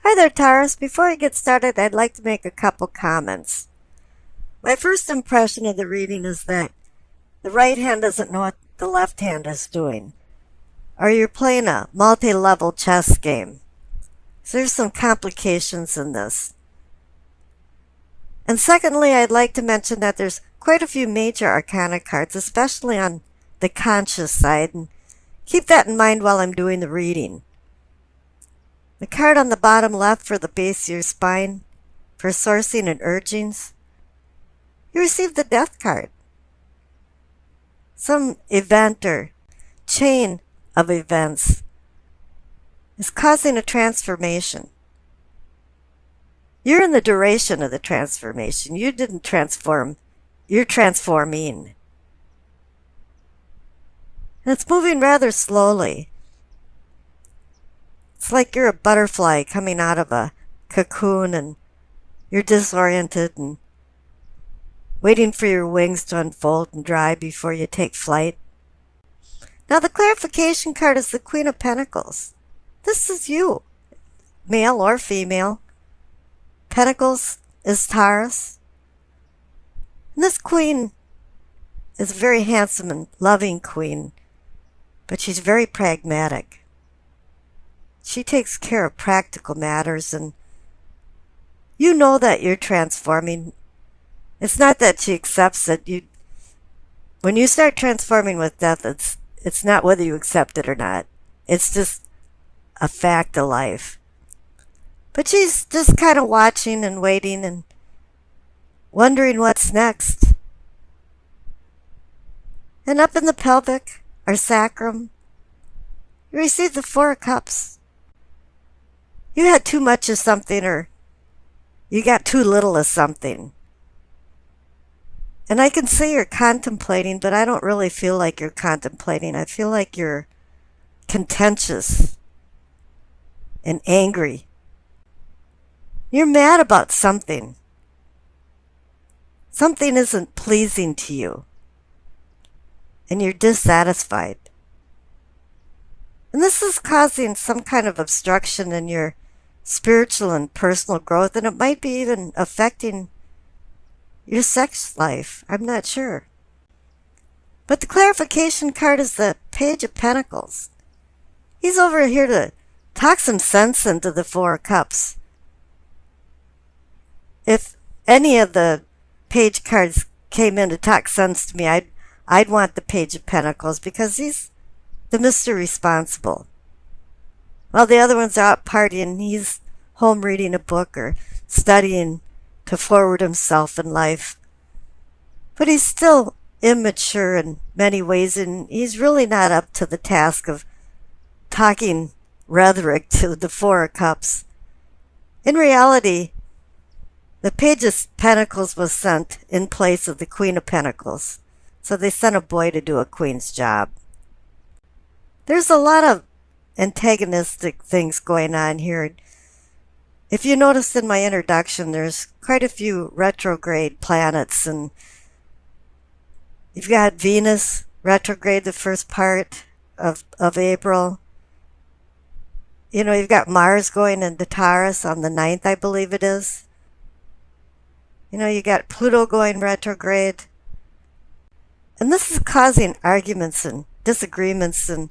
Hi there, Taurus. Before I get started, I'd like to make a couple comments. My first impression of the reading is that the right hand doesn't know what the left hand is doing, or you're playing a multi-level chess game. So there's some complications in this. And secondly, I'd like to mention that there's quite a few major arcana cards, especially on the conscious side, and keep that in mind while I'm doing the reading. The card on the bottom left for the base of your spine, for sourcing and urgings, you receive the Death card. Some event or chain of events is causing a transformation. You're in the duration of the transformation. You didn't transform, you're transforming. And it's moving rather slowly. It's like you're a butterfly coming out of a cocoon and you're disoriented and waiting for your wings to unfold and dry before you take flight. Now the clarification card is the Queen of Pentacles. This is you, male or female. Pentacles is Taurus. And this queen is a very handsome and loving queen, but she's very pragmatic. She takes care of practical matters, and you know that you're transforming. It's not that she accepts it. When you start transforming with death, it's not whether you accept it or not. It's just a fact of life. But she's just kind of watching and waiting and wondering what's next. And up in the pelvic, or sacrum, you receive the Four of Cups. You had too much of something, or you got too little of something. And I can say you're contemplating, but I don't really feel like you're contemplating. I feel like you're contentious and angry. You're mad about something. Something isn't pleasing to you. And you're dissatisfied. And this is causing some kind of obstruction in your spiritual and personal growth, and it might be even affecting your sex life. I'm not sure. But the clarification card is the Page of Pentacles. He's over here to talk some sense into the Four of Cups. If any of the page cards came in to talk sense to me, I'd want the Page of Pentacles, because he's the Mr. Responsible. While the other ones are out partying, he's home reading a book or studying to forward himself in life. But he's still immature in many ways, and he's really not up to the task of talking rhetoric to the Four of Cups. In reality, the Page of Pentacles was sent in place of the Queen of Pentacles. So they sent a boy to do a queen's job. There's a lot of antagonistic things going on here. If you noticed in my introduction, there's quite a few retrograde planets, and you've got Venus retrograde the first part of April. You know, you've got Mars going into Taurus on the 9th, I believe it is. You know, you got Pluto going retrograde. And this is causing arguments and disagreements, and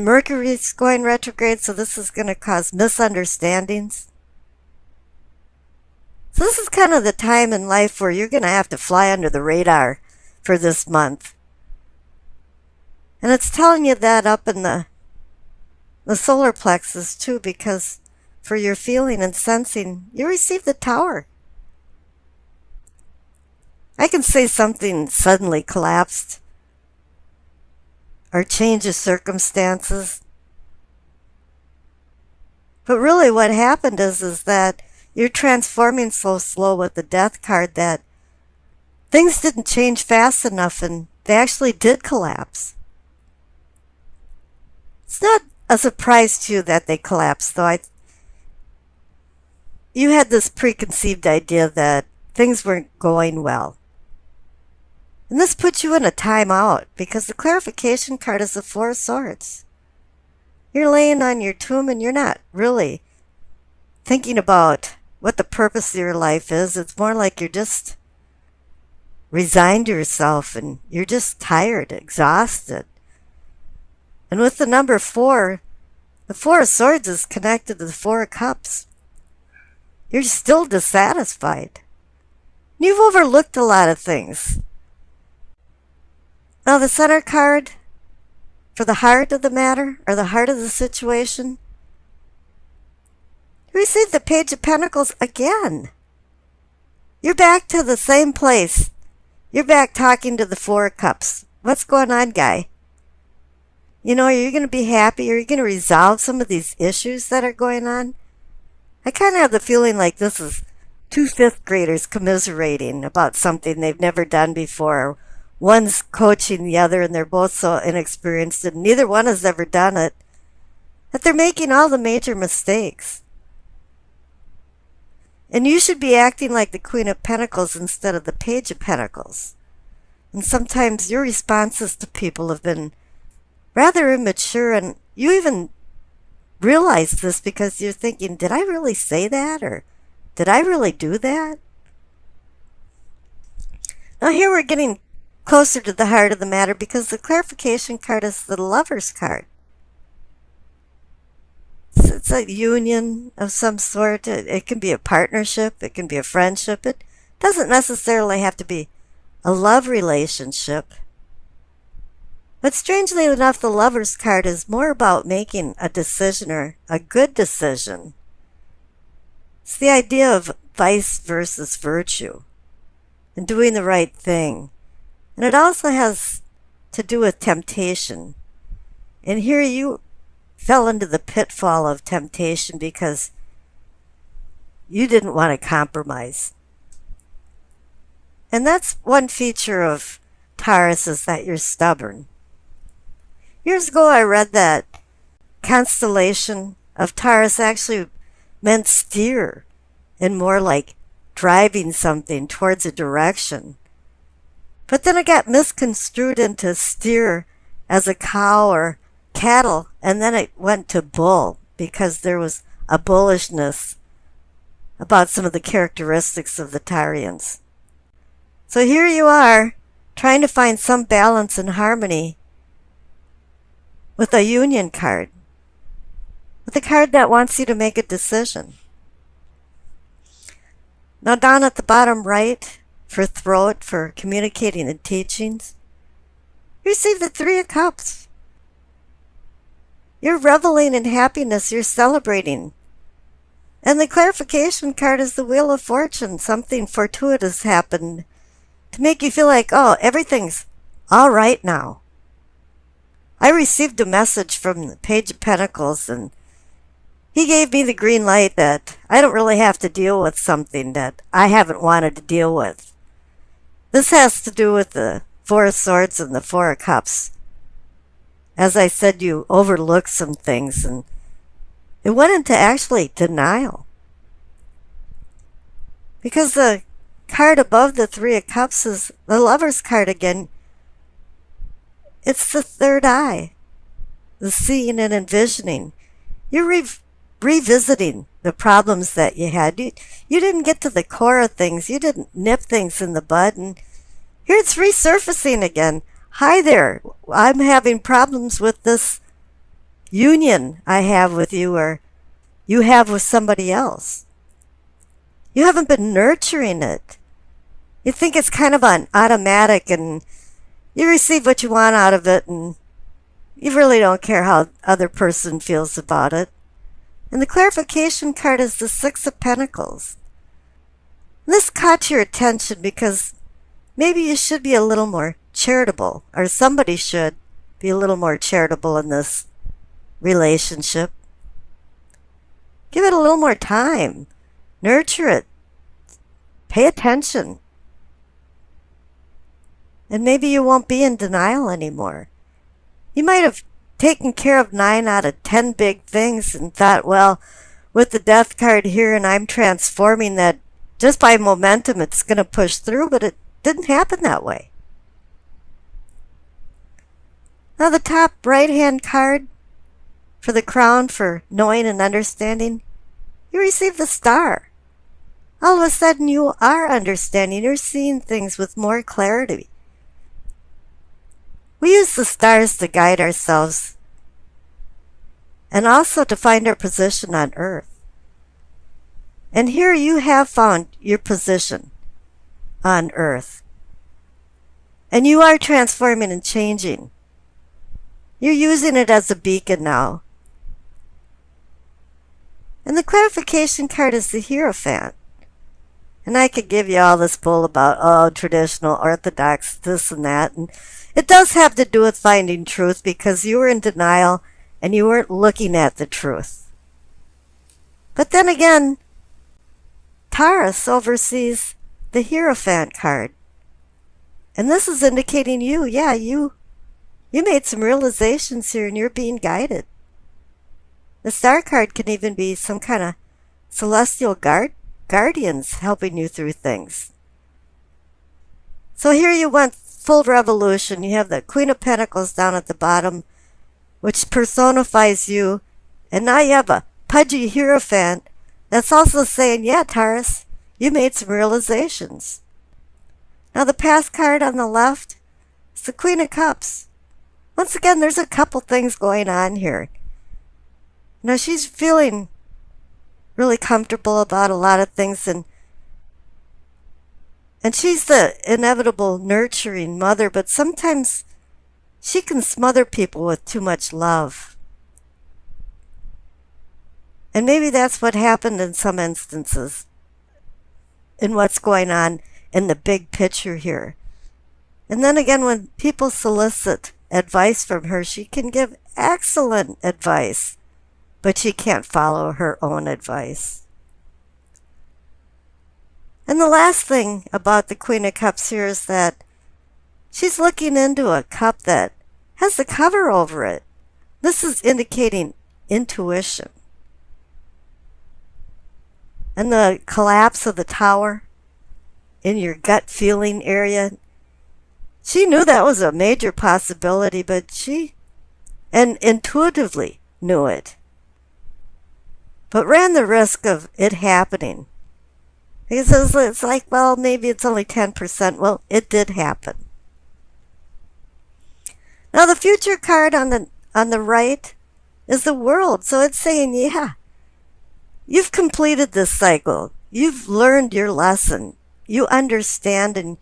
Mercury's going retrograde, so this is going to cause misunderstandings. So this is kind of the time in life where you're going to have to fly under the radar for this month. And it's telling you that up in the solar plexus too, because for your feeling and sensing, you receive the Tower. I can say something suddenly collapsed, or change of circumstances. But really what happened is that you're transforming so slow with the Death card that things didn't change fast enough, and they actually did collapse. It's not a surprise to you that they collapsed, though. You had this preconceived idea that things weren't going well. And this puts you in a timeout, because the clarification card is the Four of Swords. You're laying on your tomb and you're not really thinking about what the purpose of your life is. It's more like you're just resigned to yourself and you're just tired, exhausted. And with the number 4, the 4 of Swords is connected to the 4 of Cups. You're still dissatisfied. You've overlooked a lot of things. Now the center card for the heart of the matter, or the heart of the situation, you receive the Page of Pentacles again. You're back to the same place. You're back talking to the 4 of Cups. What's going on, guy? You know, are you going to be happy? Are you going to resolve some of these issues that are going on? I kind of have the feeling like this is 2 fifth graders commiserating about something they've never done before. One's coaching the other and they're both so inexperienced and neither one has ever done it, that they're making all the major mistakes. And you should be acting like the Queen of Pentacles instead of the Page of Pentacles. And sometimes your responses to people have been rather immature, and you even realize this because you're thinking, did I really say that? Or did I really do that? Now here we're getting closer to the heart of the matter because the clarification card is the Lover's card. So it's a union of some sort. It can be a partnership. It can be a friendship. It doesn't necessarily have to be a love relationship. But strangely enough, the Lover's card is more about making a decision, or a good decision. It's the idea of vice versus virtue and doing the right thing. And it also has to do with temptation. And here you fell into the pitfall of temptation because you didn't want to compromise. And that's one feature of Taurus, is that you're stubborn. Years ago I read that constellation of Taurus actually meant steer, and more like driving something towards a direction. But then it got misconstrued into steer as a cow or cattle, and then it went to bull because there was a bullishness about some of the characteristics of the Taurians. So here you are, trying to find some balance and harmony with a union card, with a card that wants you to make a decision. Now down at the bottom right, for throat, for communicating and teachings, you receive the 3 of Cups. You're reveling in happiness, you're celebrating. And the clarification card is the Wheel of Fortune. Something fortuitous happened to make you feel like, oh, everything's all right now. I received a message from the Page of Pentacles, and he gave me the green light that I don't really have to deal with something that I haven't wanted to deal with. This has to do with the 4 of Swords and the 4 of Cups. As I said, you overlooked some things, and it went into actually denial. Because the card above the 3 of Cups is the Lover's card again. It's the third eye, the seeing and envisioning. You're revisiting the problems that you had. You didn't get to the core of things. You didn't nip things in the bud. And here it's resurfacing again. Hi there. I'm having problems with this union I have with you, or you have with somebody else. You haven't been nurturing it. You think it's kind of on automatic, and you receive what you want out of it, and you really don't care how the other person feels about it. And the clarification card is the 6 of Pentacles. And this caught your attention because maybe you should be a little more charitable, or somebody should be a little more charitable in this relationship. Give it a little more time. Nurture it. Pay attention. And maybe you won't be in denial anymore. You might have taken care of 9 out of 10 big things and thought, well, with the Death card here and I'm transforming that just by momentum it's going to push through, but it didn't happen that way. Now the top right-hand card For the crown for knowing and understanding, you receive the star. All of a sudden you are understanding. You're seeing things with more clarity. We use the stars to guide ourselves and also to find our position on Earth. And here you have found your position on Earth. And you are transforming and changing. You're using it as a beacon now. And the clarification card is the Hierophant. And I could give you all this bull about, traditional, orthodox, this and that. And it does have to do with finding truth because you were in denial and you weren't looking at the truth. But then again, Taurus oversees the Hierophant card. And this is indicating you made some realizations here and you're being guided. The star card can even be some kind of celestial guardians helping you through things. So here you went full revolution. You have the Queen of Pentacles down at the bottom, which personifies you. And now you have a pudgy Hierophant that's also saying, yeah, Taurus, you made some realizations. Now the past card on the left is the Queen of Cups. Once again, there's a couple things going on here. Now she's feeling really comfortable about a lot of things, and she's the inevitable nurturing mother, but sometimes she can smother people with too much love. And maybe that's what happened in some instances in what's going on in the big picture here. And then again, when people solicit advice from her, she can give excellent advice, but she can't follow her own advice. And the last thing about the Queen of Cups here is that she's looking into a cup that has the cover over it. This is indicating intuition. And the collapse of the tower in your gut feeling area, she knew that was a major possibility, but she intuitively knew it, but ran the risk of it happening. Because it's like, well, maybe it's only 10%. Well, it did happen. Now the future card on the right is the World. So it's saying, yeah, you've completed this cycle. You've learned your lesson. You understand, and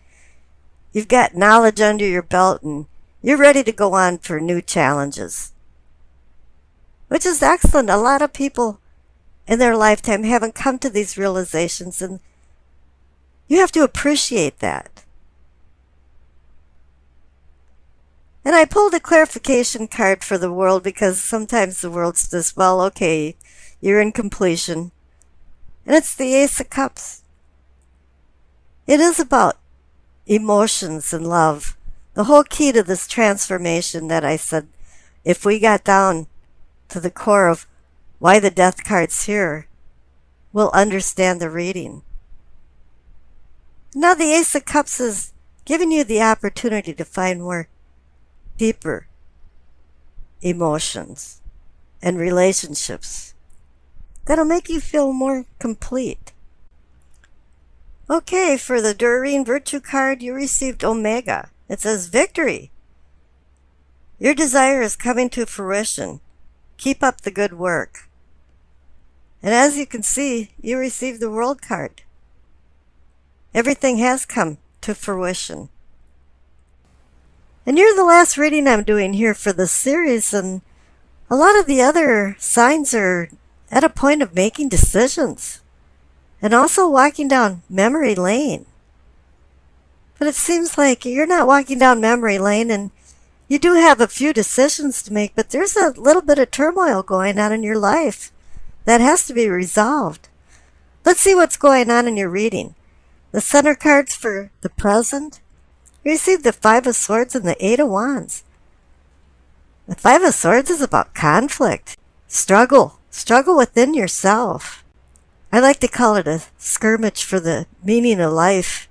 you've got knowledge under your belt, and you're ready to go on for new challenges. Which is excellent. A lot of people in their lifetime haven't come to these realizations, and you have to appreciate that. And I pulled a clarification card for the World because sometimes the World's just, well, okay, you're in completion. And it's the Ace of Cups. It is about emotions and love. The whole key to this transformation that I said, if we got down to the core of why the Death card's here, we'll understand the reading. Now the Ace of Cups is giving you the opportunity to find more deeper emotions and relationships that'll make you feel more complete. Okay, for the Doreen Virtue card, you received Omega. It says victory. Your desire is coming to fruition. Keep up the good work. And as you can see, you received the World card. Everything has come to fruition. And you're the last reading I'm doing here for this series, and a lot of the other signs are at a point of making decisions and also walking down memory lane. But it seems like you're not walking down memory lane, and you do have a few decisions to make, but there's a little bit of turmoil going on in your life that has to be resolved. Let's see what's going on in your reading. The center cards for the present. You receive the Five of Swords and the Eight of Wands. The Five of Swords is about conflict, struggle within yourself. I like to call it a skirmish for the meaning of life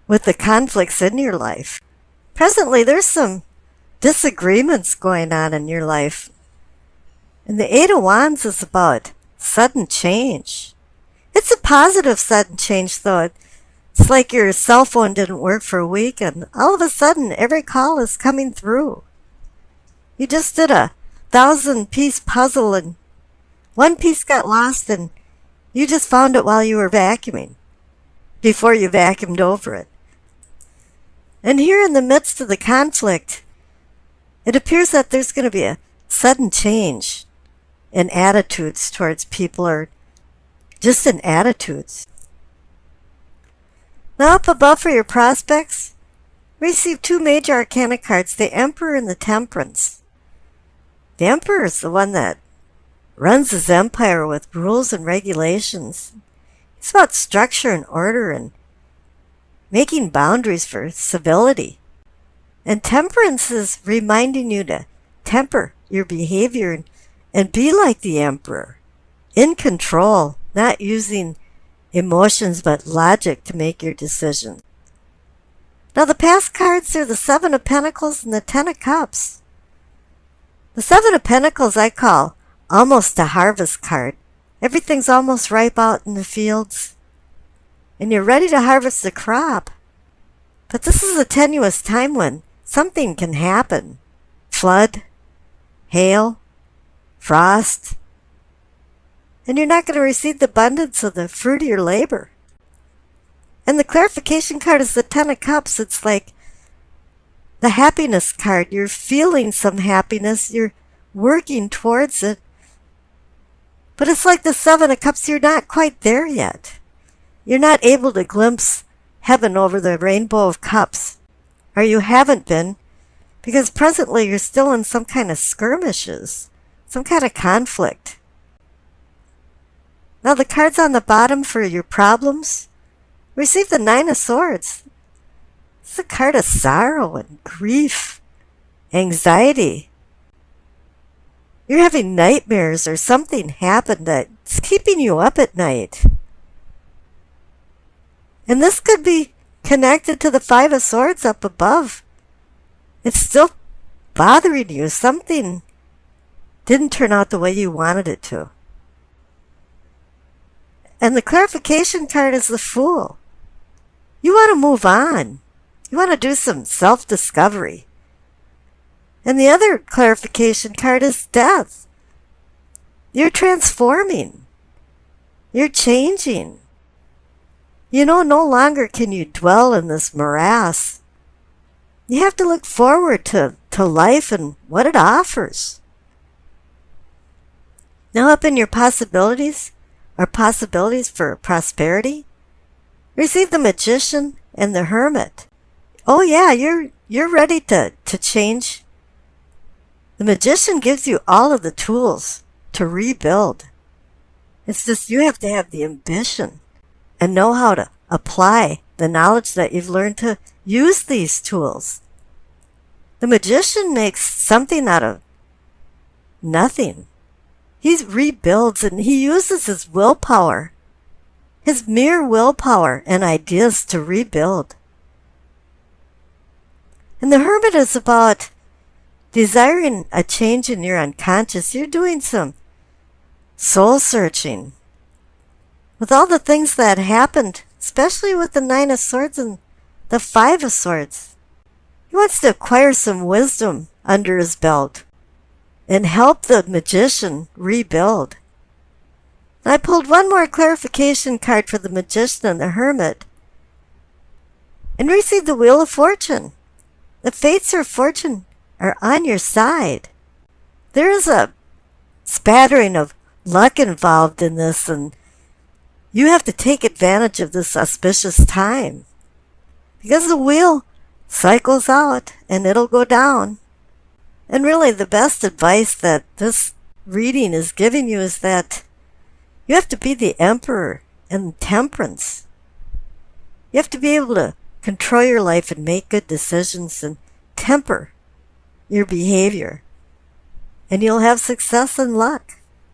with the conflicts in your life. Presently, there's some disagreements going on in your life. And the Eight of Wands is about sudden change. It's a positive sudden change, though. It's like your cell phone didn't work for a week, and all of a sudden, every call is coming through. You just did a 1,000-piece puzzle, and one piece got lost, and you just found it while you were vacuuming, before you vacuumed over it. And here in the midst of the conflict, it appears that there's going to be a sudden change in attitudes towards people, or just in attitudes. Now up above for your prospects, receive two major arcana cards, the Emperor and the Temperance. The Emperor is the one that runs his empire with rules and regulations. It's about structure and order and making boundaries for civility. And Temperance is reminding you to temper your behavior and be like the Emperor, in control, not using emotions but logic to make your decisions. Now the past cards are the Seven of Pentacles and the Ten of Cups. The Seven of Pentacles I call almost a harvest card. Everything's almost ripe out in the fields, and you're ready to harvest the crop. But this is a tenuous time when something can happen. Flood, hail, frost, and you're not going to receive the abundance of the fruit of your labor. And the clarification card is the Ten of Cups. It's like the happiness card. You're feeling some happiness. You're working towards it. But it's like the Seven of Cups. You're not quite there yet. You're not able to glimpse heaven over the rainbow of cups. Or you haven't been, because presently you're still in some kind of skirmishes, some kind of conflict. Now the cards on the bottom for your problems, receive the Nine of Swords. It's a card of sorrow and grief, anxiety. You're having nightmares or something happened that's keeping you up at night. And this could be connected to the Five of Swords up above. It's still bothering you. Something didn't turn out the way you wanted it to. And the clarification card is the Fool. You want to move on. You want to do some self-discovery. And the other clarification card is Death. You're transforming. You're changing. You know, no longer can you dwell in this morass. You have to look forward to life and what it offers. Now up in your possibilities, or possibilities for prosperity, receive the Magician and the Hermit. Oh yeah, you're ready to change. The Magician gives you all of the tools to rebuild. It's just you have to have the ambition and know how to apply the knowledge that you've learned to use these tools. The Magician makes something out of nothing. He rebuilds and he uses his willpower, his mere willpower and ideas to rebuild. And the Hermit is about desiring a change in your unconscious. You're doing some soul searching. With all the things that happened, especially with the Nine of Swords and the Five of Swords, he wants to acquire some wisdom under his belt and help the Magician rebuild. I pulled one more clarification card for the Magician and the Hermit and received the Wheel of Fortune. The fates of fortune are on your side. There is a spattering of luck involved in this, and you have to take advantage of this auspicious time, because the wheel cycles out and it'll go down. And really the best advice that this reading is giving you is that you have to be the Emperor and Temperance. You have to be able to control your life and make good decisions and temper your behavior, and you'll have success and luck.